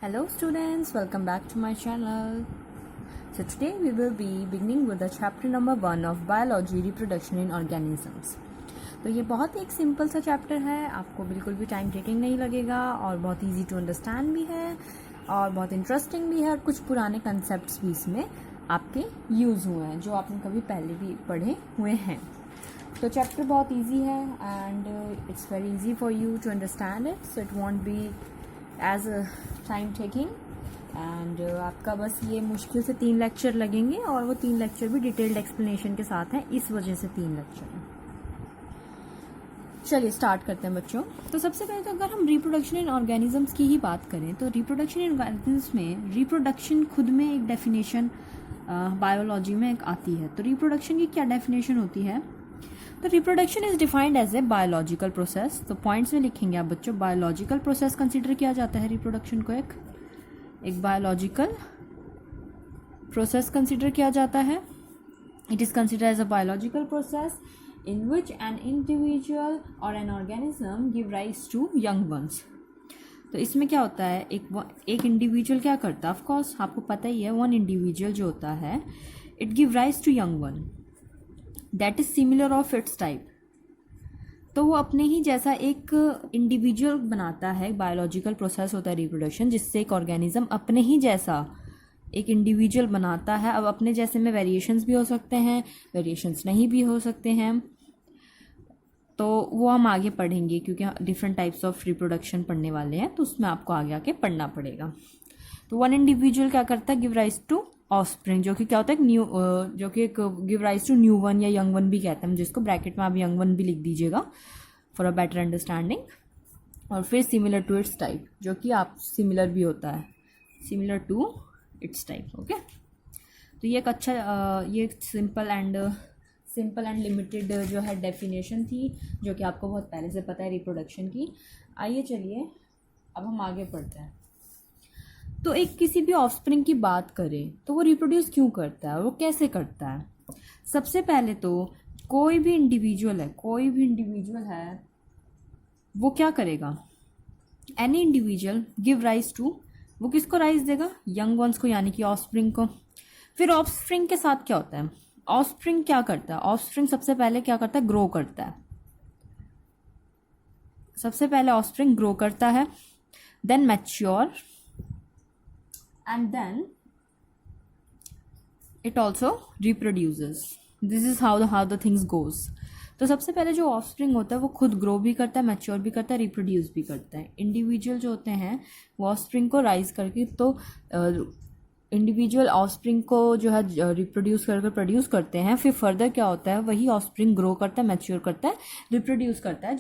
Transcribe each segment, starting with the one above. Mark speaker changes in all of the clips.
Speaker 1: Hello students, welcome back to my channel. So today we will be beginning with the chapter number 1 of Biology Reproduction in Organisms. तो ये बहुत एक simple सा chapter है, आपको बिल्कुल भी टाइम टेकिंग नहीं लगेगा और बहुत इजी टू अंडरस्टैंड भी है और बहुत इंटरेस्टिंग भी है और कुछ पुराने कंसेप्ट्स भी इसमें आपके यूज़ हुए हैं जो आपने कभी पहले भी पढ़े हुए हैं. तो चैप्टर बहुत इजी है and it's very easy for you to understand it, so it won't be as time taking and आपका बस ये मुश्किल से 3 लेक्चर लगेंगे और वो 3 लेक्चर भी डिटेल्ड एक्सप्लेनेशन के साथ हैं, इस वजह से 3 लेक्चर हैं. चलिए स्टार्ट करते हैं बच्चों. तो सबसे पहले तो अगर हम रिप्रोडक्शन इन ऑर्गेनिजम्स की ही बात करें तो रिप्रोडक्शन इन ऑर्गेनिजम्स में रिप्रोडक्शन खुद में एक डेफिनेशन बायोलॉजी में एक आती है. तो रिप्रोडक्शन की क्या डेफिनेशन होती है? तो reproduction is defined as a biological process. तो पॉइंट्स में लिखेंगे आप बच्चों, बायोलॉजिकल प्रोसेस कंसिडर किया जाता है रिप्रोडक्शन को एक बायोलॉजिकल प्रोसेस कंसिडर किया जाता है. It is consider as a biological process in which an individual or an organism give rise to young ones. तो इसमें क्या होता है, एक इंडिविजुअल क्या करता है, ऑफ कोर्स आपको पता ही है, वन इंडिविजुअल जो होता है it give rise to young one that is similar of its type. तो वो अपने ही जैसा एक इंडिविजुअल बनाता है. बायोलॉजिकल प्रोसेस होता है रिप्रोडक्शन जिससे एक ऑर्गेनिज्म अपने ही जैसा एक इंडिविजुअल बनाता है. अब अपने जैसे में वेरिएशंस भी हो सकते हैं, वेरिएशंस नहीं भी हो सकते हैं, तो वो हम आगे पढ़ेंगे क्योंकि डिफरेंट टाइप्स ऑफ रिप्रोडक्शन पढ़ने वाले हैं, तो उसमें आपको आगे आके पढ़ना पड़ेगा. तो वन इंडिविजुअल क्या करता है, गिव राइज टू ऑफस्प्रिंग, जो कि क्या होता है न्यू, जो कि एक give rise to new one या यंग वन भी कहते हैं, जिसको ब्रैकेट में आप यंग वन भी लिख दीजिएगा फॉर अ बेटर अंडरस्टैंडिंग. और फिर सिमिलर टू इट्स टाइप, जो कि आप सिमिलर भी होता है, similar to its type. Okay, तो ये एक अच्छा ये सिंपल एंड लिमिटेड जो है डेफिनेशन थी, जो कि आपको बहुत पहले से पता है रिप्रोडक्शन की. आइए चलिए अब हम आगे पढ़ते हैं. तो एक किसी भी ऑफस्प्रिंग की बात करें तो वो रिप्रोड्यूस क्यों करता है और वो कैसे करता है. सबसे पहले तो कोई भी इंडिविजुअल है वो क्या करेगा, any individual give rise to, वो किसको राइज देगा, यंग वंस को, यानी कि ऑफस्प्रिंग को. फिर ऑफस्प्रिंग के साथ क्या होता है, ऑफस्प्रिंग क्या करता है, ऑफस्प्रिंग सबसे पहले क्या करता है, ग्रो करता है. सबसे पहले ऑफस्प्रिंग ग्रो करता है, then mature and then it also reproduces. This is how the things goes. तो सबसे पहले जो ऑफस्प्रिंग होता है वो खुद ग्रो भी करता है, मैच्योर भी करता है, रिप्रोड्यूस भी करता है. इंडिविजुअल जो होते हैं वो ऑफस्प्रिंग को राइज करके, तो इंडिविजुअल ऑफस्प्रिंग को जो है रिप्रोड्यूस करके प्रोड्यूस करते हैं. फिर फर्दर क्या होता है, वही ऑफस्प्रिंग ग्रो करता है, मैच्योर करता है, रिप्रोड्यूस करता है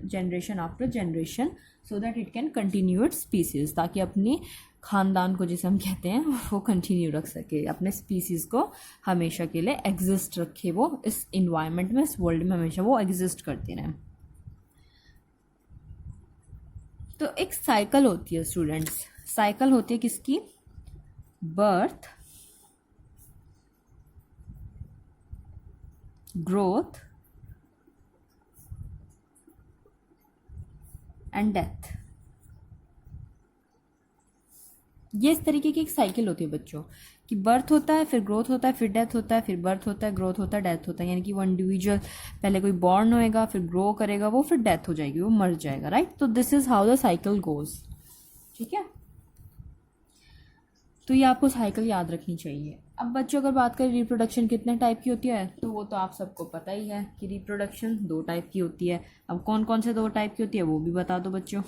Speaker 1: generation after generation, so that it can continue its species, ताकि अपने खानदान को, जिसे हम कहते हैं, वो कंटिन्यू रख सके, अपने स्पीसीज को हमेशा के लिए एग्जिस्ट रखे, वो इस इन्वायरमेंट में, इस वर्ल्ड में हमेशा वो एग्जिस्ट करते रहें. तो एक साइकिल होती है स्टूडेंट्स, साइकिल होती है किसकी, बर्थ, ग्रोथ एंड डेथ. ये इस तरीके की एक साइकिल होती है बच्चों, कि बर्थ होता है, फिर ग्रोथ होता है, फिर डेथ होता है, फिर बर्थ होता है, ग्रोथ होता है, डेथ होता है. यानी कि वो इंडिविजुअल पहले कोई बॉर्न होएगा, फिर ग्रो करेगा वो, फिर डेथ हो जाएगी, वो मर जाएगा, राइट. तो this is how the cycle goes. ठीक है, तो ये आपको साइकिल याद रखनी चाहिए. अब बच्चों अगर बात करें रिप्रोडक्शन कितने टाइप की होती है, तो वो तो आप सबको पता ही है कि रिप्रोडक्शन 2 टाइप की होती है. अब कौन कौन से 2 टाइप की होती है वो भी बता दो बच्चों.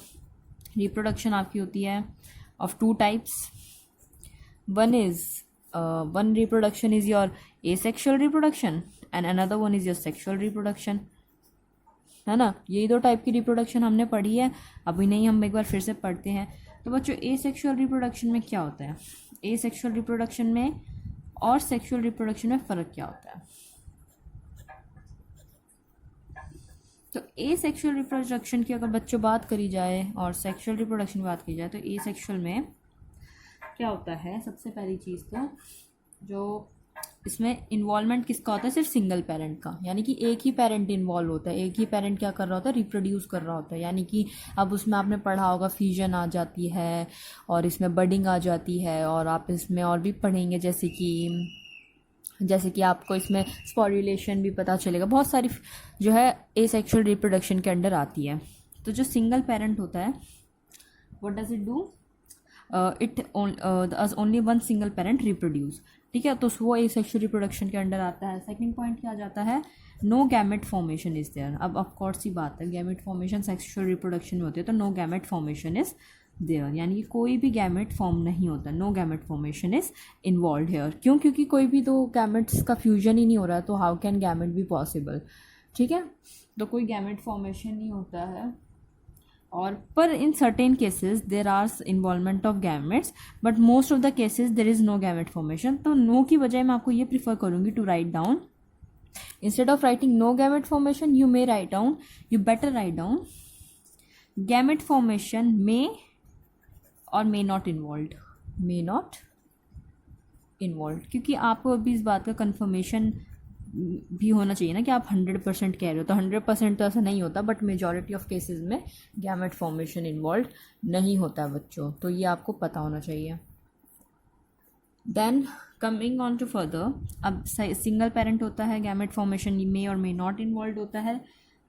Speaker 1: रिप्रोडक्शन आपकी होती है of 2 types. One reproduction is your asexual reproduction and another one is your sexual reproduction, है ना. यही 2 टाइप की रिप्रोडक्शन हमने पढ़ी है, अभी नहीं, हम एक बार फिर से पढ़ते हैं. तो बच्चों एसेक्सुअल रिप्रोडक्शन में क्या होता है, एसेक्सुअल रिप्रोडक्शन में और सेक्सुअल रिप्रोडक्शन में फ़र्क क्या होता है. तो एसेक्सुअल रिप्रोडक्शन की अगर बच्चों बात करी जाए और सेक्सुअल रिप्रोडक्शन की बात की जाए, तो एसेक्सुअल में क्या होता है, सबसे पहली चीज़ तो जो इसमें इन्वॉल्वमेंट किसका होता है? सिर्फ सिंगल पेरेंट का, यानी कि एक ही पेरेंट इन्वॉल्व होता है, एक ही पेरेंट क्या कर रहा होता है? रिप्रोड्यूस कर रहा होता है। यानी कि अब उसमें आपने पढ़ा होगा फ्यूजन आ जाती है और इसमें बडिंग आ जाती है, और आप इसमें और भी पढ़ेंगे जैसे कि आपको इसमें स्पॉर्युलेशन भी पता चलेगा, बहुत सारी जो है एसेक्सुअल रिप्रोडक्शन के अंडर आती है। तो जो सिंगल पेरेंट होता है, what does it do? It only one single parent reproduce, ठीक है, तो वो एसेक्सुअल रिप्रोडक्शन के अंडर आता है। सेकंड पॉइंट क्या आ जाता है? No gamete formation is there. अब ऑफकोर्स सी बात है, गैमेट फॉर्मेशन सेक्सुअल रिप्रोडक्शन में होती है, तो no gamete formation is there, यानी कि कोई भी गैमेट फॉर्म नहीं होता, no gamete formation is involve here. क्यों? क्योंकि कोई भी तो गैमेट्स का फ्यूजन ही नहीं हो रहा है, तो how can gamete be possible, ठीक है, तो कोई गैमेट फॉर्मेशन नहीं होता है। और पर in certain cases there are involvement of gametes, but most of the cases there is no gamete formation. तो नो की बजाय मैं आपको ये प्रीफर करूंगी to write down, instead of writing no gamete formation you may write down, you better write down gamete formation may और may not involve, may not involve, क्योंकि आपको अभी इस बात का कंफर्मेशन भी होना चाहिए ना कि आप 100% कह रहे हो, तो 100% तो ऐसा नहीं होता, बट मेजॉरिटी ऑफ केसेस में गैमेट फॉर्मेशन इन्वॉल्व नहीं होता है बच्चों, तो ये आपको पता होना चाहिए। Then coming on to further, अब सिंगल पेरेंट होता है, गैमेट फॉर्मेशन में और मे नॉट इन्वॉल्व होता है,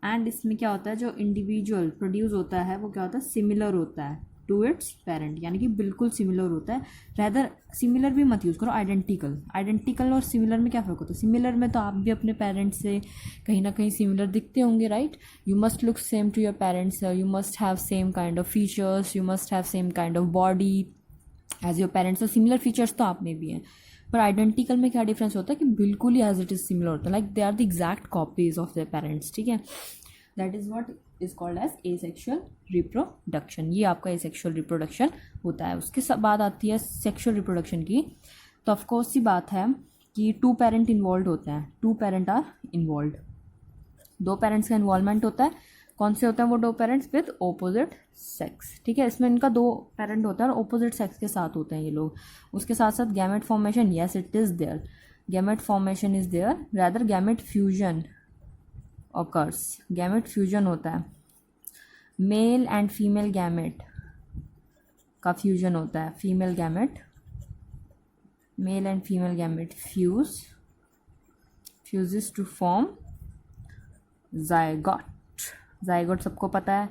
Speaker 1: एंड इसमें क्या होता है, जो इंडिविजुअल प्रोड्यूस होता है वो क्या होता है? सिमिलर होता है टू इट्स पेरेंट, यानी कि बिल्कुल सिमिलर होता है। रैदर सिमिलर भी मत यूज़ करो, आइडेंटिकल। आइडेंटिकल और सिमिलर में क्या फ़र्क होता है? सिमिलर में तो आप भी अपने पेरेंट्स से कहीं ना कहीं सिमिलर दिखते होंगे, right? You must look same to your parents, you must have same kind of features, you must have same kind of body as your parents, तो सिमिलर फीचर्स तो आप में भी हैं। पर आइडेंटिकल में क्या डिफरेंस होता है कि बिल्कुल ही एज इट इज़ सिमिलर होता है, like they are the exact copies of their parents, ठीक है। That is what is called as asexual reproduction. ये आपका एसेक्सुअल रिप्रोडक्शन होता है। उसके बाद आती है सेक्सुअल रिप्रोडक्शन की, तो ऑफकोर्स सी बात है कि 2 पेरेंट इन्वॉल्व होते हैं, 2 पेरेंट आर इन्वॉल्व, 2 पेरेंट्स का इन्वॉल्वमेंट होता है। कौन से होते हैं वो 2 पेरेंट्स? विद ओपोजिट सेक्स, ठीक है, इसमें इनका 2 पेरेंट होता है और ओपोजिट सेक्स के साथ होते हैं ये लोग। उसके साथ साथ gamete formation, yes it is there, gamete formation is there, rather gamete fusion occurs, gamete fusion होता है, मेल एंड फीमेल गैमेट का फ्यूजन होता है, female gamete, male and female gamete fuses to form zygote. Zygote सबको पता है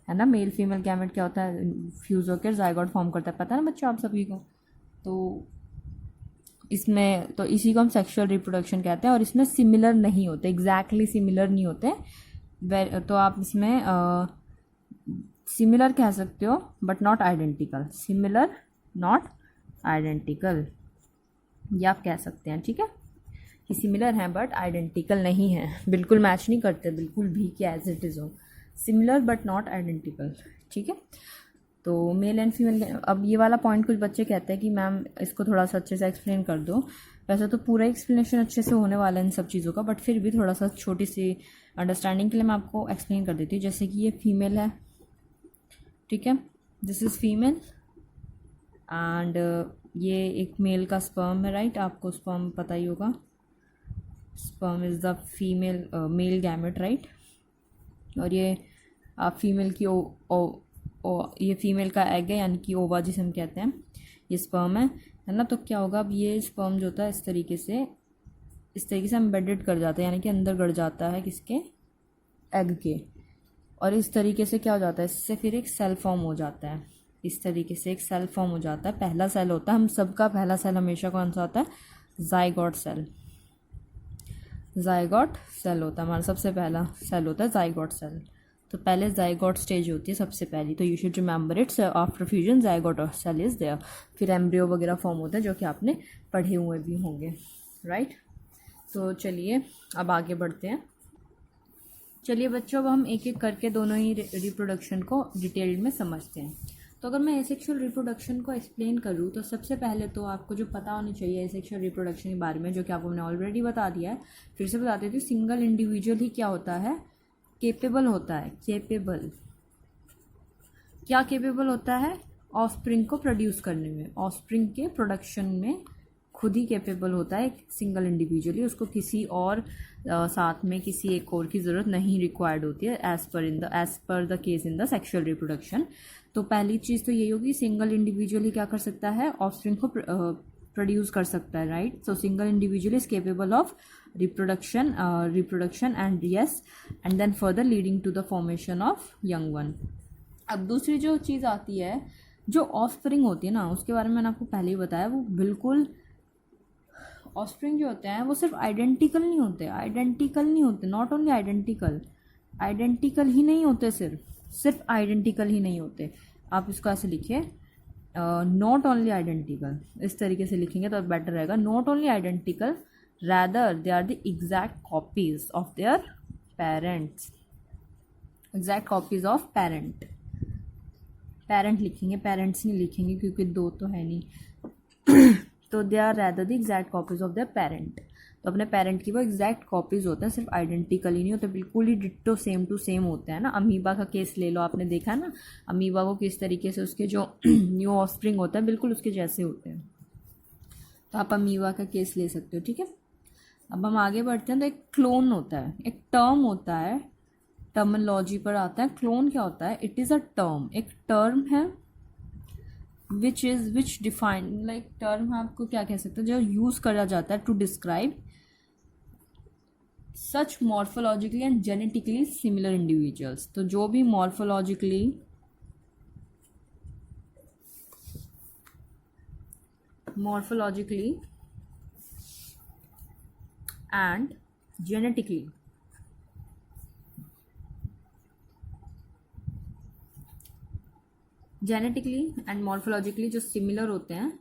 Speaker 1: ना, male female gamete क्या होता है? फ्यूज होकर जायगोट फॉर्म करता है, पता है ना बच्चों आप सभी को। तो इसमें तो इसी को हम सेक्सुअल रिप्रोडक्शन कहते हैं, और इसमें सिमिलर नहीं होते, एग्जैक्टली सिमिलर नहीं होते। तो आप इसमें सिमिलर कह सकते हो but not identical, similar not identical, ये आप कह सकते हैं, ठीक है, कि सिमिलर हैं बट आइडेंटिकल नहीं है, बिल्कुल मैच नहीं करते बिल्कुल भी कि एज इट इज़ हो, सिमिलर बट नॉट आइडेंटिकल, ठीक है। तो मेल एंड फीमेल, अब ये वाला पॉइंट कुछ बच्चे कहते हैं कि मैम इसको थोड़ा सा अच्छे से एक्सप्लेन कर दो। वैसे तो पूरा एक्सप्लेनेशन अच्छे से होने वाला है इन सब चीज़ों का, बट फिर भी थोड़ा सा छोटी सी अंडरस्टैंडिंग के लिए मैं आपको एक्सप्लेन कर देती हूँ। जैसे कि ये फीमेल है, ठीक है, दिस इज़ फीमेल, एंड ये एक मेल का स्पर्म है, राइट, आपको स्पर्म पता ही होगा, sperm is the female male gamete, right, और ये आप फीमेल की ये फीमेल का एग है, यानी कि ओवा जिसे हम कहते हैं, ये स्पर्म है ना। तो क्या होगा, अब ये स्पर्म जो होता है इस तरीके से एम्बेडेड कर जाता है, यानी कि अंदर गड़ जाता है किसके? एग के, और इस तरीके से क्या हो जाता है, इससे फिर एक सेल फॉर्म हो जाता है, इस तरीके से एक सेल फॉर्म हो जाता है। पहला सेल होता है, हम सबका पहला सेल हमेशा कौन सा होता है? जाइगोट सेल, जाइगोट सेल होता है हमारा सबसे पहला सेल होता है जाइगोट सेल। तो पहले जाइगोट स्टेज होती है सबसे पहली, तो you should remember it's after fusion zygote cell is there, फिर एम्ब्रियो वगैरह फॉर्म होता है जो कि आपने पढ़े हुए भी होंगे, राइट। तो चलिए अब आगे बढ़ते हैं। चलिए बच्चों, अब हम एक एक करके दोनों ही रिप्रोडक्शन को डिटेल्ड में समझते हैं। तो अगर मैं एसेक्सुअल रिप्रोडक्शन को एक्सप्लेन करूँ तो सबसे पहले तो आपको जो पता होनी चाहिए एसेक्सुअल रिप्रोडक्शन के बारे में, जो कि आपको मैंने ऑलरेडी बता दिया है, फिर से बता देती हूँ। सिंगल इंडिविजुअल ही क्या होता है? केपेबल होता है। केपेबल क्या केपेबल होता है? ऑफस्प्रिंग को प्रोड्यूस करने में, ऑफस्प्रिंग के प्रोडक्शन में खुद ही कैपेबल होता है सिंगल इंडिविजुअली, उसको किसी और साथ में किसी एक और की ज़रूरत नहीं रिक्वायर्ड होती है as per the case in the sexual reproduction. तो पहली चीज़ तो यही होगी, सिंगल इंडिविजुअली क्या कर सकता है, ऑफस्प्रिंग को प्रोड्यूस कर सकता है, right. So single individual is capable of reproduction and then further leading to the formation of young one. अब दूसरी जो चीज़ आती है, जो ऑफस्प्रिंग होती है ना, उसके बारे में मैंने आपको पहले ही बताया, वो बिल्कुल ऑफस्प्रिंग जो होते हैं वो सिर्फ आइडेंटिकल नहीं होते, नॉट ओनली आइडेंटिकल ही नहीं होते, सिर्फ आइडेंटिकल ही नहीं होते। आप इसको ऐसे लिखिए, नॉट ओनली आइडेंटिकल, इस तरीके से लिखेंगे तो बेटर रहेगा। Not only identical, rather they are the exact copies of their parents, exact copies of parent लिखेंगे, पेरेंट्स नहीं लिखेंगे क्योंकि दो तो है नहीं तो they are rather the exact copies of their parent. तो अपने पेरेंट की वो एग्जैक्ट कॉपीज होते हैं, सिर्फ आइडेंटिकल ही नहीं होते, बिल्कुल ही डिट्टो सेम टू सेम होते हैं ना। अमीबा का केस ले लो, आपने देखा है ना अमीबा को किस तरीके से उसके जो न्यू ऑफस्प्रिंग होता है बिल्कुल उसके जैसे होते हैं। तो आप अमीबा का केस ले सकते हो, ठीक है। अब हम आगे बढ़ते हैं। तो एक क्लोन होता है, एक टर्म होता है, टर्मिनोलॉजी पर आता है। क्लोन क्या होता है, इट इज़ अ टर्म, एक टर्म है विच डिफाइन, लाइक टर्म है, आपको क्या कह सकते हैं, जो यूज़ करा जाता है to describe such morphologically and genetically similar individuals. तो जो भी morphologically and genetically and morphologically जो सिमिलर होते हैं,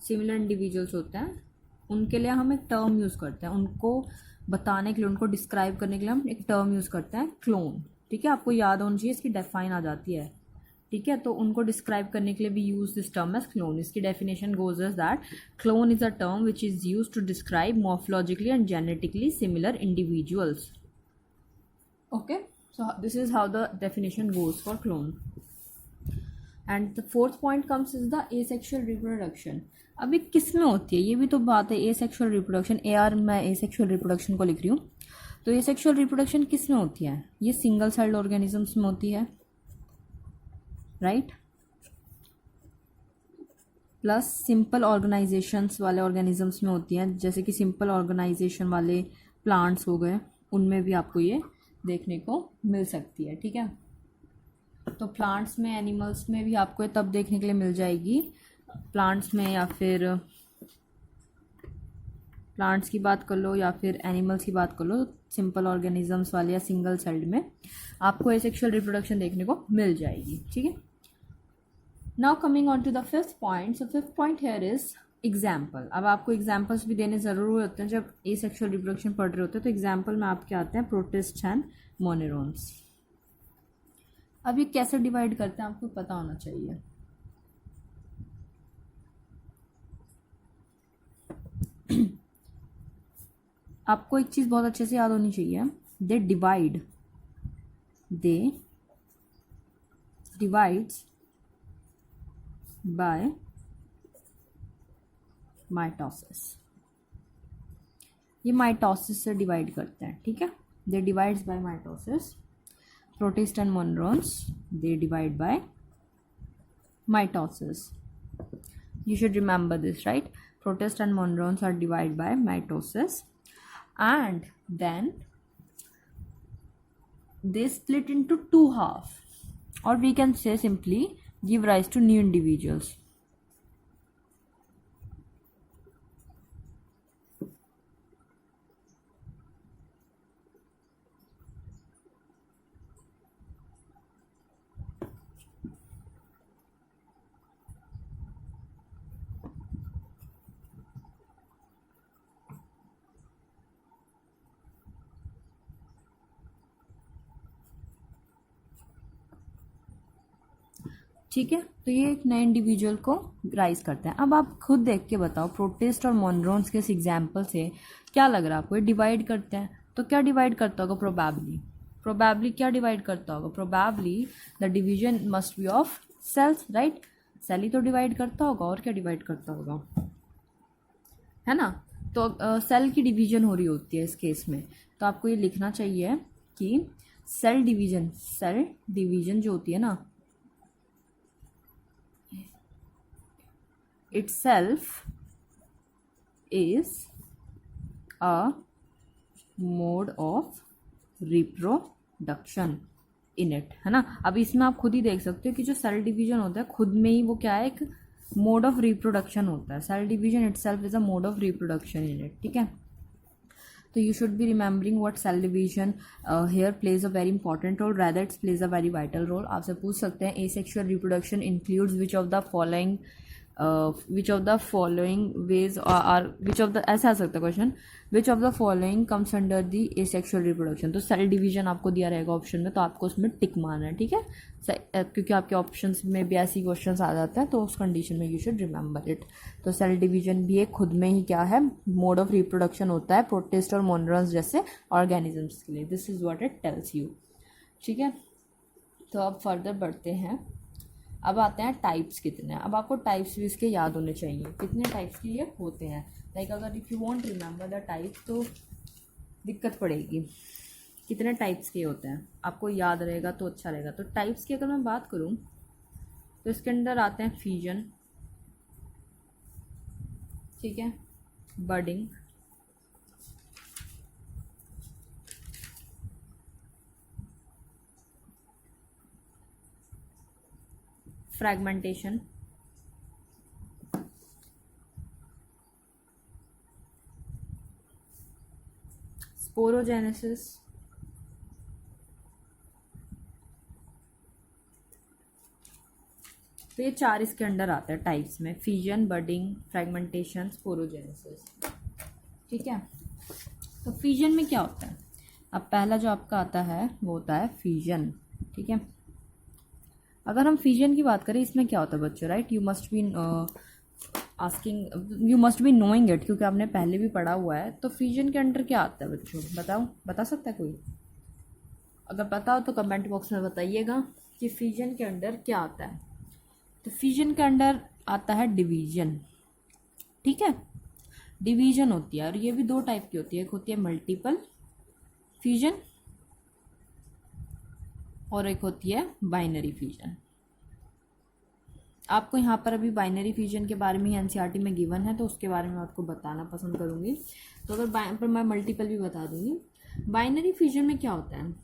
Speaker 1: सिमिलर इंडिविजुअल्स होते हैं, उनके लिए हम एक टर्म यूज़ करते हैं, उनको बताने के लिए, उनको डिस्क्राइब करने के लिए हम एक टर्म यूज़ करते हैं, क्लोन, ठीक है। आपको याद होना चाहिए, इसकी डेफाइन आ जाती है, ठीक है। तो उनको डिस्क्राइब करने के लिए भी use this term as clone. इसकी definition goes as that clone is a term which is use to describe morphologically and genetically similar individuals. Okay, so this is how the definition goes for clone. And the fourth point comes is the asexual reproduction. अभी किस में होती है, ये भी तो बात है, एसेक्सुअल रिप्रोडक्शन। मैं एसेक्सुअल रिप्रोडक्शन को लिख रही हूँ। तो एसेक्सुअल रिप्रोडक्शन किस में होती है, ये सिंगल सेल्ड ऑर्गेनिजम्स में होती है, राइट। प्लस सिंपल ऑर्गेनाइजेशंस वाले ऑर्गेनिजम्स में होती हैं, जैसे कि सिंपल ऑर्गेनाइजेशन वाले प्लांट्स हो गए, उनमें भी आपको ये देखने को मिल सकती है, ठीक है। तो प्लांट्स में, एनिमल्स में भी आपको तब देखने के लिए मिल जाएगी, प्लांट्स में या फिर प्लांट्स की बात कर लो या फिर एनिमल्स की बात कर लो, सिंपल ऑर्गेनिजम्स वाले या सिंगल सेल्ड में आपको एसेक्सुअल रिप्रोडक्शन देखने को मिल जाएगी, ठीक है। Now coming on to the fifth point. So fifth point here is example. अब आपको एग्जाम्पल्स भी देने ज़रूर होते हैं जब एसेक्सुअल रिप्रोडक्शन पढ़ रहे होते हैं। तो एग्जाम्पल में आपके आते हैं प्रोटिस्ट एंड मोनेरॉन्स। अब ये कैसे डिवाइड करते हैं आपको पता होना चाहिए। आपको एक चीज़ बहुत अच्छे से याद होनी चाहिए, दे डिवाइड्स बाय माइटोसिस। ये माइटोसिस से डिवाइड करते हैं, ठीक है। They divides by mitosis. Protist and monerons, they divide by mitosis. You should remember this, right? Protist and monerons are divided by mitosis, and then they split into two halves, or we can say simply give rise to new individuals. ठीक है, तो ये एक नए individual को rise करते हैं। अब आप खुद देख के बताओ, प्रोटिस्ट और मोनरॉन्स के इस एग्जाम्पल से क्या लग रहा है आपको, ये डिवाइड करते हैं। तो क्या डिवाइड करता होगा, प्रोबेबली क्या डिवाइड करता होगा, probably the division must be of cells, right. Cell ही तो डिवाइड करता होगा, और क्या डिवाइड करता होगा। है ना। तो सेल की डिवीजन हो रही होती है इस केस में, तो आपको ये लिखना चाहिए कि सेल डिवीजन जो होती है ना, itself is a mode of reproduction in it, है ना। अब इसमें आप खुद ही देख सकते हो कि जो सेल डिवीजन होता है खुद में ही वो क्या है, एक मोड ऑफ रिप्रोडक्शन होता है। Cell division itself is a mode of reproduction in it, ठीक है। तो you should be remembering what cell division here plays a very important role, rather it's plays a very vital role. आपसे पूछ सकते हैं asexual reproduction includes which of the following ways are which of the, ऐसा आ सकता है question, which of the following comes under the asexual reproduction. तो cell division आपको दिया रहेगा ऑप्शन में, तो आपको उसमें टिक मारना है, ठीक है। क्योंकि आपके ऑप्शंस में भी ऐसी क्वेश्चन आ जाते हैं, तो उस कंडीशन में यू शुड रिमेंबर इट। तो सेल डिवीजन भी एक खुद में ही क्या है, मोड ऑफ रिप्रोडक्शन होता है प्रोटिस्ट और मोनोरॉन्स जैसे ऑर्गेनिजम्स के लिए। This is what it tells you, ठीक है। तो अब फर्दर बढ़ते हैं। अब आते हैं टाइप्स कितने हैं। अब आपको टाइप्स भी इसके याद होने चाहिए, कितने टाइप्स के ये होते हैं। लाइक अगर if you want remember the type तो दिक्कत पड़ेगी। कितने टाइप्स के होते हैं आपको याद रहेगा तो अच्छा रहेगा। तो टाइप्स की अगर मैं बात करूँ तो इसके अंदर आते हैं फ्यूजन, ठीक है, बडिंग, फ्रैगमेंटेशन, स्पोरोजेनेसिस, तो ये चार इसके अंडर आते हैं टाइप्स में, फ्यूजन, बडिंग, फ्रैगमेंटेशन, स्पोरोजेनेसिस, ठीक है। तो फ्यूजन में क्या होता है, अब पहला जो आपका आता है वो होता है फ्यूजन, ठीक है। अगर हम फ्यूजन की बात करें इसमें क्या होता है बच्चों, right, you must be knowing it, क्योंकि आपने पहले भी पढ़ा हुआ है। तो फ्यूजन के अंडर क्या आता है बच्चों, बताओ, बता सकता है कोई? अगर पता हो तो कमेंट बॉक्स में बताइएगा कि फ्यूजन के अंडर क्या आता है। तो फ्यूजन के अंडर आता है डिवीजन, ठीक है, डिवीजन होती है। और ये भी दो टाइप की होती है, एक होती है मल्टीपल फ्यूजन और एक होती है बाइनरी फ्यूजन। आपको यहाँ पर अभी बाइनरी फ्यूजन के बारे में एनसीईआरटी में गिवन है, तो उसके बारे में आपको बताना पसंद करूँगी। तो अगर पर मैं मल्टीपल भी बता दूँगी। बाइनरी फ्यूजन में क्या होता है,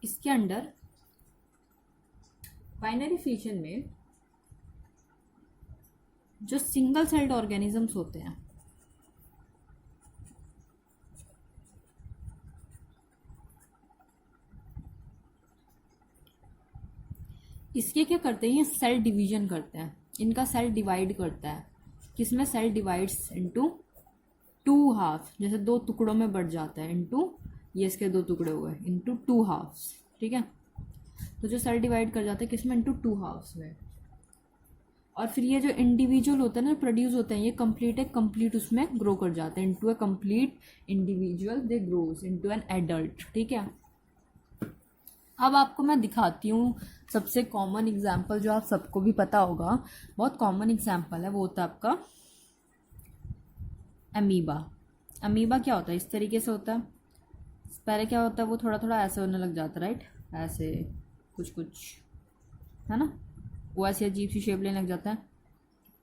Speaker 1: इसके अंडर बाइनरी फ्यूजन में जो सिंगल सेल्ड ऑर्गेनिजम्स होते हैं इसके क्या करते हैं, ये सेल डिवीजन करते हैं, इनका सेल डिवाइड करता है। किसमें cell divides into two half, जैसे दो टुकड़ों में बढ़ जाता है, इनटू, ये इसके दो टुकड़े हो गए, इनटू टू हाफ्स, ठीक है। तो जो सेल डिवाइड कर जाता है किसमें, इनटू टू हाफ्स में। और फिर ये जो इंडिविजुअल होता है ना, प्रोड्यूस होते हैं, ये कंप्लीट उसमें ग्रो कर जाते हैं, into a complete individual, they grows into an adult, ठीक है। अब आपको मैं दिखाती हूँ सबसे कॉमन एग्जाम्पल जो आप सबको भी पता होगा, बहुत कॉमन एग्जाम्पल है, वो होता है आपका अमीबा। अमीबा क्या होता है, इस तरीके से होता है। पहले क्या होता है, वो थोड़ा थोड़ा ऐसे होने लग जाता है, राइट, ऐसे कुछ कुछ, है ना, वो ऐसी अजीब सी शेप लेने लग जाता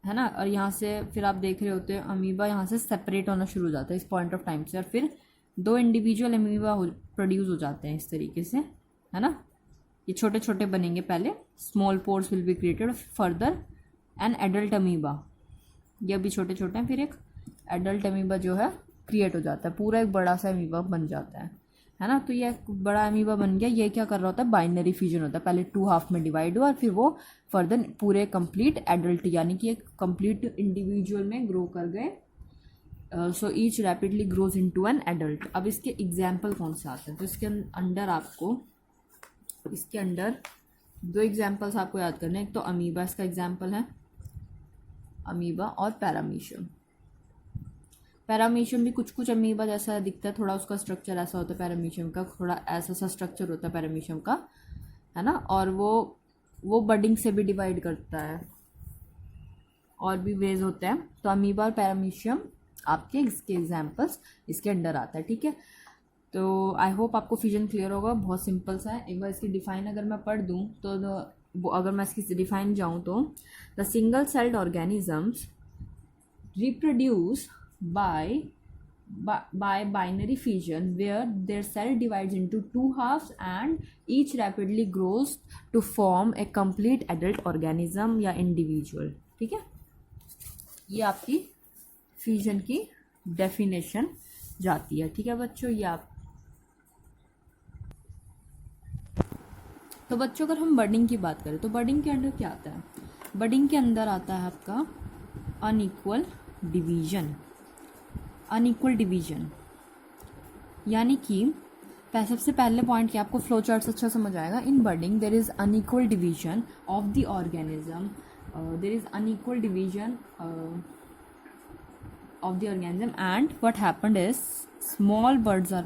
Speaker 1: है ना। और यहाँ से फिर आप देख रहे होते हैं अमीबा यहाँ से सेपरेट होना शुरू हो जाता है इस पॉइंट ऑफ टाइम से, और फिर दो इंडिविजुअल अमीबा प्रोड्यूस हो जाते हैं इस तरीके से, है ना। ये छोटे छोटे बनेंगे पहले, small pores will be created, further an adult amoeba, ये भी छोटे छोटे हैं, फिर एक एडल्ट अमीबा जो है क्रिएट हो जाता है, पूरा एक बड़ा सा अमीबा बन जाता है ना। तो ये एक बड़ा अमीबा बन गया, ये क्या कर रहा होता है, बाइनरी फ्यूजन होता है, पहले टू हाफ में डिवाइड हुआ और फिर वो फर्दर पूरे कंप्लीट एडल्ट यानी कि एक कंप्लीट इंडिविजुअल में ग्रो कर गए। So each rapidly grows into an adult. अब इसके एग्जाम्पल कौन से आते हैं, तो इसके अंडर आपको, इसके अंडर दो एग्जाम्पल्स आपको याद करने हैं। एक तो अमीबा, इसका एग्जाम्पल है अमीबा, और पैरामीशियम। पैरामीशियम भी कुछ कुछ अमीबा जैसा दिखता है, थोड़ा उसका स्ट्रक्चर ऐसा होता है पैरामीशियम का, थोड़ा ऐसा सा स्ट्रक्चर होता है पैरामीशियम का, है ना। और वो बडिंग से भी डिवाइड करता है, और भी वेज होते हैं। तो अमीबा और पैरामीशियम आपके इसके एग्जाम्पल्स इसके अंडर आता है, ठीक है। तो आई होप आपको फिजन क्लियर होगा, बहुत सिंपल सा है। एक बार इसकी डिफाइन अगर मैं पढ़ दूँ तो अगर मैं इसकी डिफाइन जाऊँ तो the single celled organisms reproduce by binary fission where their cell divides into two halves and each rapidly grows to form a complete adult organism या individual, ठीक है। ये आपकी फिजन की डेफिनेशन जाती है, ठीक है बच्चों। ये आप तो बच्चों अगर हम बडिंग की बात करें तो बडिंग के अंदर क्या आता है? बडिंग के अंदर आता है आपका अनइक्वल डिवीजन, यानी कि सबसे पहले पॉइंट क्या आपको फ्लो चार्ट अच्छा समझ आएगा। In budding there is unequal division of the organism, there is unequal division of the organism, and what happened is small birds are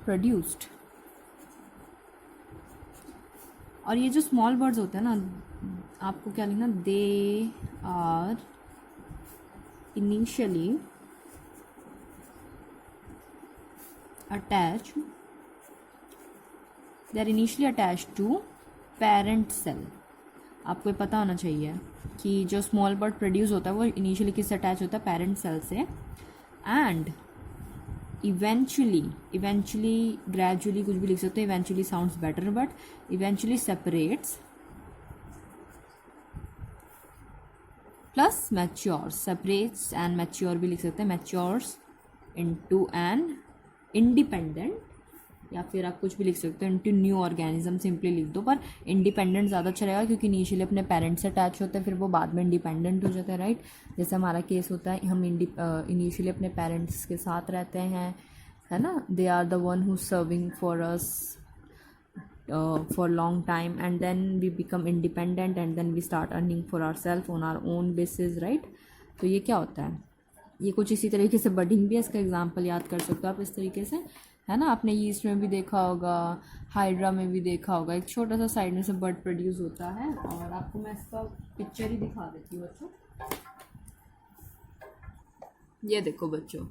Speaker 1: produced और ये जो स्मॉल बर्ड्स होते हैं ना, आपको क्या लिखना, they are initially attached to parent cell. आपको पता होना चाहिए कि जो स्मॉल बर्ड प्रोड्यूस होता है वो इनिशियली किससे अटैच होता है? पेरेंट सेल से। एंड इवेंचुअली ग्रेजुअली कुछ भी लिख सकते हैं, eventually sounds better, but eventually separates plus separates and mature भी लिख सकते हैं, मैच्योर्स इनटू एन इंडिपेंडेंट, या फिर आप कुछ भी लिख सकते हो इनटू न्यू ऑर्गेनिज्म, सिंपली लिख दो। पर इंडिपेंडेंट ज़्यादा अच्छा रहेगा क्योंकि इनिशियली अपने पेरेंट्स से अटैच होते हैं, फिर वो बाद में इंडिपेंडेंट हो जाते हैं, राइट। जैसे हमारा केस होता है, हम इनिशियली अपने पेरेंट्स के साथ रहते हैं, है ना। They are the one who serving for us for long time, and then we become independent, and then we start earning for our self on our own basis, right. तो ये क्या होता है? ये कुछ इसी तरीके से बडिंग भी है, इसका एग्जाम्पल याद कर सकते हो आप इस तरीके से, है ना। आपने यीस्ट में भी देखा होगा, हाइड्रा में भी देखा होगा, एक छोटा सा साइड में से बर्ड प्रोड्यूस होता है। और आपको मैं इसका पिक्चर ही दिखा देती हूँ बच्चों। ये देखो बच्चों,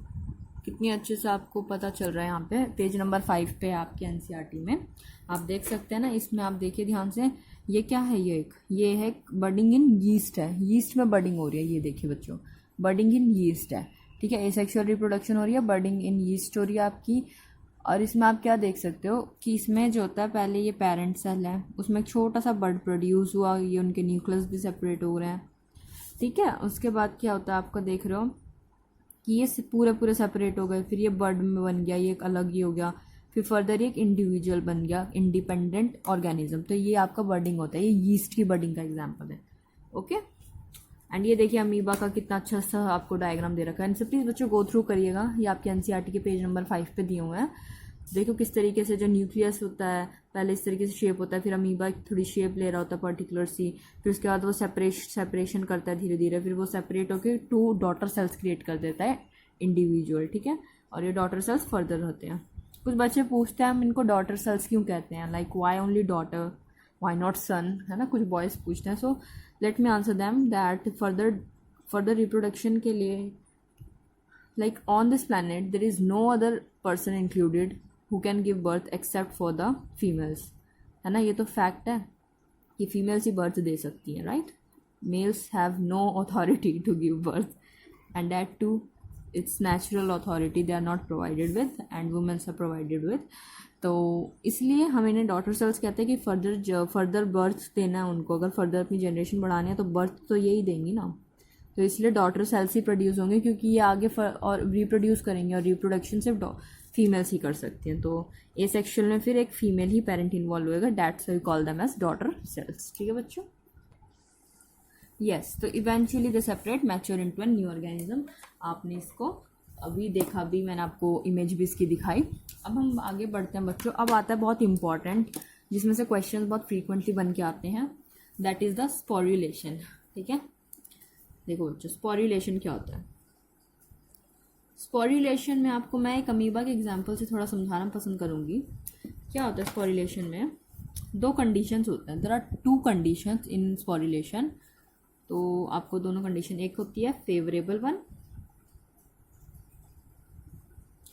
Speaker 1: कितनी अच्छे से आपको पता चल रहा है। यहाँ पे पेज नंबर 5 पे आपके एनसीईआरटी में आप देख सकते हैं ना। इसमें आप देखिए ध्यान से, ये क्या है? ये है बडिंग इन यीस्ट है, यीस्ट में बडिंग हो रही है। ये देखिए बच्चों, बडिंग इन यीस्ट है, ठीक है। एसेक्सुअल रिप्रोडक्शन हो रही है, बडिंग इन यीस्ट हो रही है आपकी। और इसमें आप क्या देख सकते हो कि इसमें जो होता है, पहले ये पेरेंट सेल है, उसमें एक छोटा सा बर्ड प्रोड्यूस हुआ, ये उनके न्यूक्लियस भी सेपरेट हो रहे हैं, ठीक है। उसके बाद क्या होता है, आपको देख रहे हो कि ये पूरे सेपरेट हो गए, फिर ये बर्ड में बन गया, ये एक अलग ही हो गया, फिर फर्दर एक इंडिविजुअल बन गया, इंडिपेंडेंट ऑर्गेनिज्म। तो ये आपका बर्डिंग होता है, ये यीस्ट की बर्डिंग का एग्जाम्पल है, ओके। एंड ये देखिए अमीबा का कितना अच्छा सा आपको डायग्राम दे रखा है। इनसे प्लीज़ बच्चों गो थ्रू करिएगा, ये आपके एनसीईआरटी के पेज नंबर 5 पे दिए हुए हैं। देखो किस तरीके से जो न्यूक्लियस होता है पहले इस तरीके से शेप होता है, फिर अमीबा थोड़ी शेप ले रहा होता है पर्टिकुलर सी, फिर उसके बाद वो सेपरेशन करता है धीरे धीरे, फिर वो सेपरेट होकर 2 डॉटर सेल्स क्रिएट कर देता है इंडिविजुअल, ठीक है। और ये डॉटर सेल्स फर्दर होते हैं। कुछ बच्चे पूछते हैं हम इनको डॉटर सेल्स क्यों कहते हैं, like why only daughter, why not son, है ना। कुछ बॉयज़ पूछते हैं। So let me answer them that further reproduction के लिए, like on this planet there is no other person included who can give birth except for the females, है ना। ये तो फैक्ट है कि फीमेल्स ही बर्थ दे सकती हैं, right. Males have no authority to give birth, and that too its natural authority they are not provided with, and womens are provided with. तो इसलिए हम इन्हें डॉटर सेल्स कहते हैं कि फर्दर बर्थ देना है उनको। अगर फर्दर अपनी जनरेशन बढ़ानी है तो बर्थ तो यही देंगी ना, तो इसलिए डॉटर सेल्स ही प्रोड्यूस होंगे, क्योंकि ये आगे और रिप्रोड्यूस करेंगे, और रिप्रोडक्शन सिर्फ फीमेल्स ही कर सकती हैं। तो ए सेक्शुअल में फिर एक फीमेल ही पेरेंट इन्वॉल्व होएगा, that's we call them as daughter cells, ठीक है बच्चों। यस, तो eventually they separate mature into an new organism. आपने इसको अभी देखा, भी मैंने आपको इमेज भी इसकी दिखाई। अब हम आगे बढ़ते हैं बच्चों। अब आता है बहुत इंपॉर्टेंट, जिसमें से क्वेश्चन बहुत फ्रीक्वेंटली बन के आते हैं। That is the sporulation. ठीक है, देखो बच्चों स्पोरुलेशन क्या होता है। स्पोरुलेशन में आपको मैं एक अमीबा के एग्जांपल से थोड़ा समझाना पसंद करूंगी। क्या होता है स्पोरुलेशन में, दो कंडीशंस होते हैं, there are two conditions in sporulation. तो आपको दोनों कंडीशन, एक होती है फेवरेबल वन,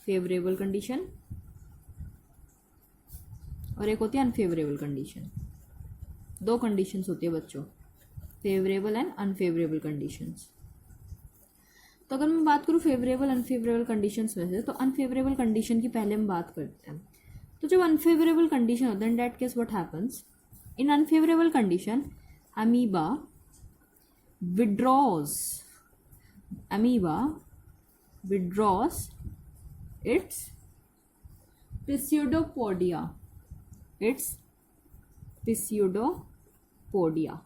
Speaker 1: फेवरेबल कंडीशन, और एक होती है अनफेवरेबल कंडीशन। दो कंडीशंस होती है बच्चों, फेवरेबल एंड अनफेवरेबल कंडीशंस। तो अगर मैं बात करूँ फेवरेबल अनफेवरेबल कंडीशंस में से, तो अनफेवरेबल कंडीशन की पहले हम बात करते हैं। तो जब अनफेवरेबल कंडीशन होता है, in that case what happens, in unfavourable condition amoeba withdraws, amoeba withdraws its pseudopodia, its pseudopodia,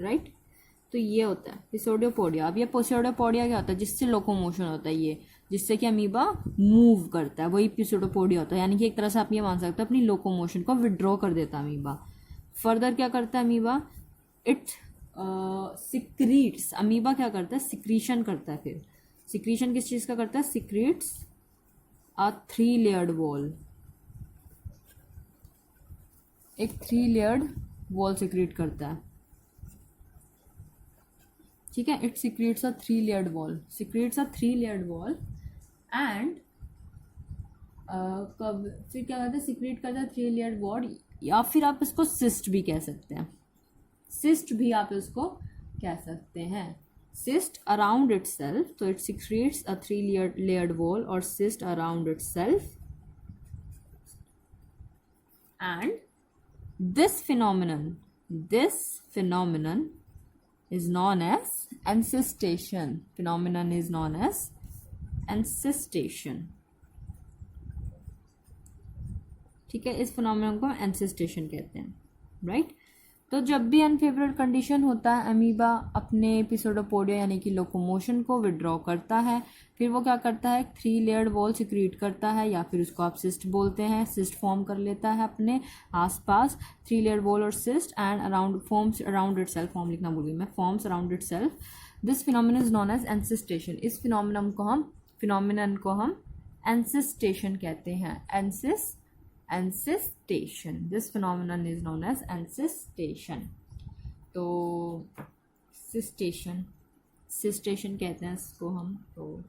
Speaker 1: right. तो ये होता है पिसोडियोपोडिया। अब ये पिसोडियोपोडिया क्या होता है, जिससे लोकोमोशन होता है, ये जिससे कि अमीबा मूव करता है, वही पिसोडियोपोडिया होता है। यानी कि एक तरह से आप ये मान सकते हो अपनी लोकोमोशन को विड्रॉ कर देता है अमीबा। फर्दर क्या करता है अमीबा, इट सिक्रीट्स, अमीबा क्या करता है, सिक्रीशन करता है। फिर सिक्रीशन किस चीज का करता है, सिक्रीट्स अ 3 लेयर्ड वॉल, एक 3 लेयर्ड वॉल सिक्रीट करता है। ठीक है, it secretes a 3 layered wall, secretes a 3 layered wall and कब फिर क्या करता है, सिक्रीट करता है 3 लेयर्ड वॉल, या फिर आप इसको सिस्ट भी कह सकते हैं, सिस्ट भी आप इसको कह सकते हैं, सिस्ट अराउंड इट सेल्फ। तो it secretes a 3 layered wall और cyst around itself, and this phenomenon is known as encystation. Phenomenon is known as encystation. ठीक है, इस फिनोमिनन को एंसिस्टेशन कहते हैं, राइट। तो जब भी अनफेवरेबल कंडीशन होता है, अमीबा अपने पिसोडोपोडिया यानी कि लोकोमोशन को विड्रॉ करता है। फिर वो क्या करता है, 3 लेयर्ड वॉल सिक्रीट करता है, या फिर उसको आप सिस्ट बोलते हैं, सिस्ट फॉर्म कर लेता है अपने आसपास, 3 लेयर्ड वॉल और cyst, and around forms around itself, form लिखना भूल गई मैं, forms around itself. This phenomenon is known as encystation. इस फिनोमिनन को हम एंसिस्टेशन कहते हैं, encystation. This phenomenon is known as encystation. तो सिस्टेशन कहते हैं इसको हम। तो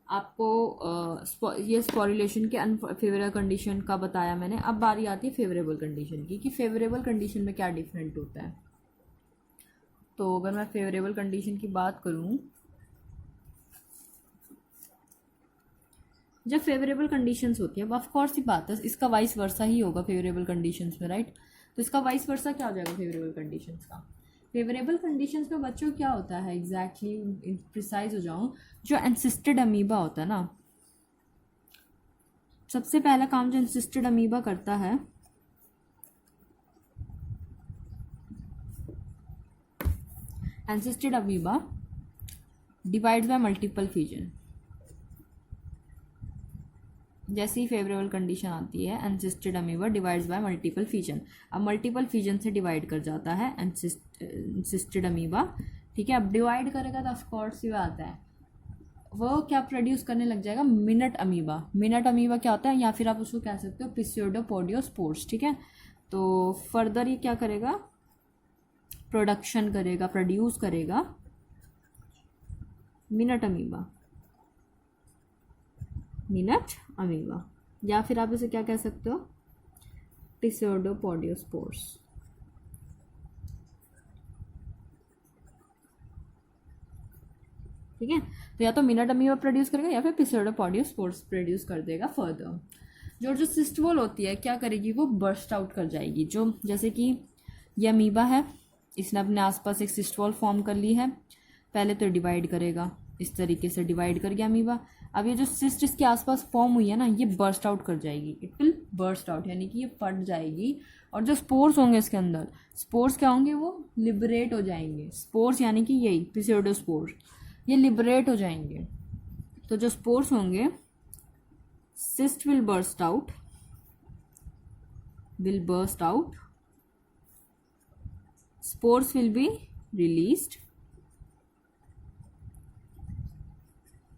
Speaker 1: आपको ये स्पोरुलेशन के अनफेवरेबल कंडीशन का बताया मैंने। अब बारी आती है फेवरेबल कंडीशन की, कि फेवरेबल कंडीशन में क्या डिफरेंट होता है। तो अगर मैं फेवरेबल कंडीशन की बात करूं, जब फेवरेबल कंडीशंस होती है, ऑफ कोर्स ही बात है, इसका वाइस वर्सा ही होगा फेवरेबल कंडीशंस में, राइट। तो इसका वाइस वर्सा क्या हो जाएगा फेवरेबल कंडीशंस का। फेवरेबल कंडीशंस में बच्चों क्या होता है एग्जैक्टली प्रिसाइज हो जाऊं, जो एंसिस्टेड अमीबा होता है ना, सबसे पहला काम जो एंसिस्टेड अमीबा करता है, encysted amoeba divides by multiple fission. जैसी फेवरेबल कंडीशन आती है, encysted amoeba divides by multiple fission. अब मल्टीपल फिजन से डिवाइड कर जाता है एंसिस्टेड अमीबा। ठीक है, अब डिवाइड करेगा तो ऑफ कोर्स ये आता है, वो क्या प्रोड्यूस करने लग जाएगा, मिनट अमीबा। मिनट अमीबा क्या होता है, या फिर आप उसको कह सकते हो पिस्यूडोपोडियोस्पोर्स। ठीक है, तो फर्दर ये क्या करेगा, प्रोड्यूस करेगा मिनट अमीबा, या फिर आप इसे क्या कह सकते हो, पिस्यूडोपोडियोस्पोर्स। ठीक है, तो या तो मिनट अमीबा प्रोड्यूस करेगा या फिर पिस्यूडोपोडियोस्पोर्स प्रोड्यूस कर देगा। फर्दर जो सिस्ट वॉल होती है क्या करेगी, वो बर्स्ट आउट कर जाएगी। जो जैसे कि ये अमीबा है, इसने अपने आसपास एक सिस्ट वॉल फॉर्म कर ली है, पहले तो डिवाइड करेगा, इस तरीके से डिवाइड कर गया अमीबा। अब ये जो सिस्ट इसके आसपास फॉर्म हुई है ना, ये बर्स्ट आउट कर जाएगी, इट विल बर्स्ट आउट, यानी कि ये फट जाएगी। और जो स्पोर्स होंगे इसके अंदर, स्पोर्स क्या होंगे, वो लिबरेट हो जाएंगे। स्पोर्स यानी कि यही पिस्यूडोस्पोर्स, ये लिबरेट हो जाएंगे। तो जो स्पोर्स होंगे, cyst will burst out spores will be released,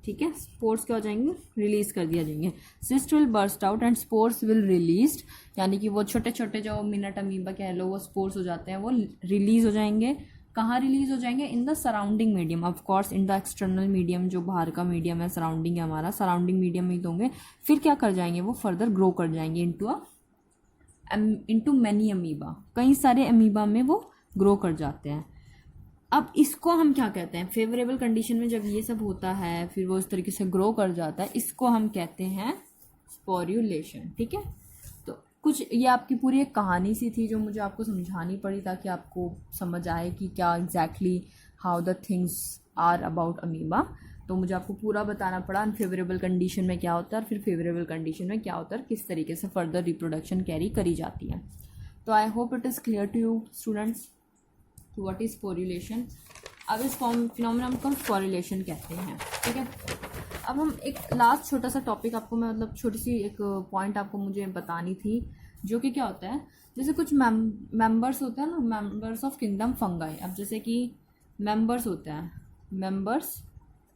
Speaker 1: ठीक है, स्पोर्स क्या हो जाएंगे, रिलीज कर दिया जाएंगे। Cyst will burst out and spores will released, यानी कि वो छोटे छोटे जो मिनट अमीबा कह लो वो स्पोर्स हो जाते हैं, वो रिलीज हो जाएंगे। कहाँ रिलीज हो जाएंगे, in the surrounding medium, of course in the external medium, जो बाहर का मीडियम है, सराउंडिंग है हमारा, सराउंडिंग मीडियम में ही तो होंगे। फिर क्या कर जाएंगे, वो फर्दर ग्रो कर जाएंगे इनटू मैनी अमीबा, कई सारे अमीबा में वो ग्रो कर जाते हैं। अब इसको हम क्या कहते हैं, फेवरेबल कंडीशन में जब ये सब होता है फिर वो इस तरीके से ग्रो कर जाता है, इसको हम कहते हैं स्पोर्यूलेशन, ठीक है। तो कुछ ये आपकी पूरी एक कहानी सी थी जो मुझे आपको समझानी पड़ी ताकि आपको समझ आए कि क्या exactly how the things are about amoeba. तो मुझे आपको पूरा बताना पड़ा अनफेवरेबल कंडीशन में क्या होता है और फिर फेवरेबल कंडीशन में क्या होता है, किस तरीके से फर्दर रिप्रोडक्शन कैरी करी जाती है। तो I hope it is clear to you students what is sporulation. अब इस फिनोमेनन को हम स्पोर्यूलेशन कहते हैं, ठीक है। अब हम एक लास्ट छोटा सा टॉपिक आपको मैं मतलब छोटी सी एक पॉइंट आपको मुझे बतानी थी, जो कि क्या होता है, जैसे कुछ मेंबर्स होते हैं ना, मेंबर्स ऑफ किंगडम फंगाई। अब जैसे कि मेंबर्स होते हैं, मेंबर्स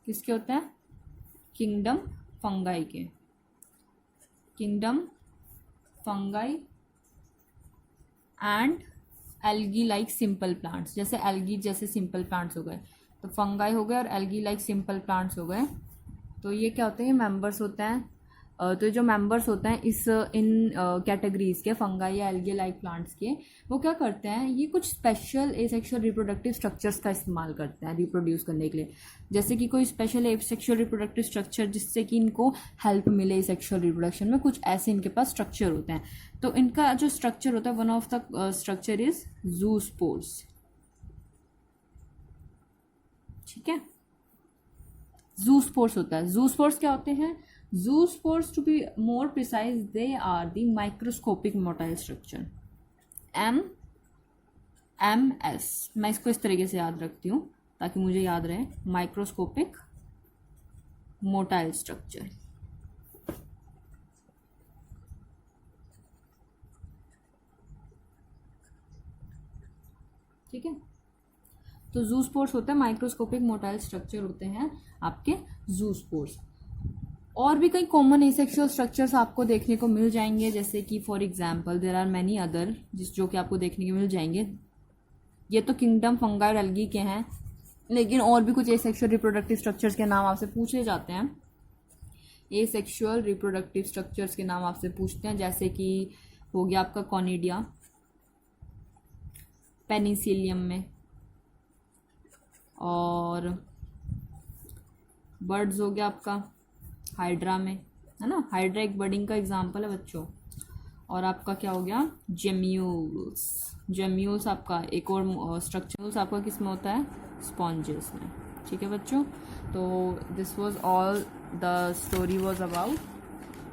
Speaker 1: किसके होते हैं, किंगडम फंगाई के, kingdom fungi and algae like simple plants. जैसे एल्गी जैसे सिंपल प्लांट्स हो गए, तो फंगाई हो गए और एल्गी लाइक सिंपल प्लांट्स हो गए। तो ये क्या होते हैं, ये मेंबर्स होते हैं। तो जो मेंबर्स होते हैं इन कैटेगरीज के, फंगाई या एल्गी लाइक प्लांट्स के, वो क्या करते हैं, ये कुछ स्पेशल एसेक्सुअल रिप्रोडक्टिव स्ट्रक्चर्स का इस्तेमाल करते हैं रिप्रोड्यूस करने के लिए। जैसे कि कोई स्पेशल एसेक्सुअल रिप्रोडक्टिव स्ट्रक्चर जिससे कि इनको हेल्प मिले सेक्सुअल रिप्रोडक्शन में, कुछ ऐसे इनके पास स्ट्रक्चर होते हैं। तो इनका जो स्ट्रक्चर होता है, one of the structure is zoospores, ठीक है, जूस्पोर्स होता है। जूस्पोर्स क्या होते हैं, zoospores to be more precise they are the microscopic motile structure, MS। मैं इसको इस तरीके से याद रखती हूँ ताकि मुझे याद रहे, माइक्रोस्कोपिक मोटाइल स्ट्रक्चर, ठीक है। तो जूस्पोर्स होता है माइक्रोस्कोपिक मोटाइल स्ट्रक्चर होते हैं आपके जूस्पोर्स। और भी कई कॉमन एसेक्सुअल स्ट्रक्चर्स आपको देखने को मिल जाएंगे, जैसे कि for example there are many other जो कि आपको देखने को मिल जाएंगे। ये तो किंगडम फंगाई और एल्गी के हैं, लेकिन और भी कुछ एसेक्सुअल रिप्रोडक्टिव स्ट्रक्चर्स के नाम आपसे पूछे जाते हैं। एसेक्सुअल रिप्रोडक्टिव स्ट्रक्चर्स के नाम आपसे पूछते हैं, जैसे कि हो गया आपका कॉनिडिया पेनिसिलियम में, और बर्ड्स हो गया आपका हाइड्रा में, है ना, हाइड्रा एक बर्डिंग का एग्जांपल है बच्चों। और आपका क्या हो गया, जेम्यूल्स, जेम्यूल्स आपका एक और स्ट्रक्चर्स आपका किस में होता है, स्पॉन्जेस में, ठीक है बच्चों। तो this was all the story was about.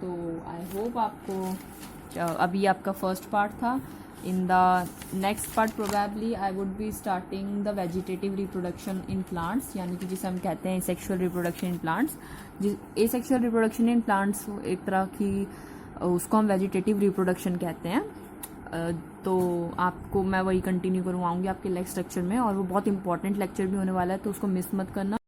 Speaker 1: तो आई होप आपको, अभी आपका फर्स्ट पार्ट था। In the next part probably I would be starting the vegetative reproduction in plants, यानी कि जिसे हम कहते हैं asexual reproduction in plants। asexual reproduction in plants एक तरह की उसको हम vegetative reproduction कहते हैं। तो आपको मैं वही कंटिन्यू करवाऊँगी आपके नेक्स्ट लेक्चर में, और वो बहुत इंपॉर्टेंट लेक्चर भी होने वाला है, तो उसको मिस मत करना।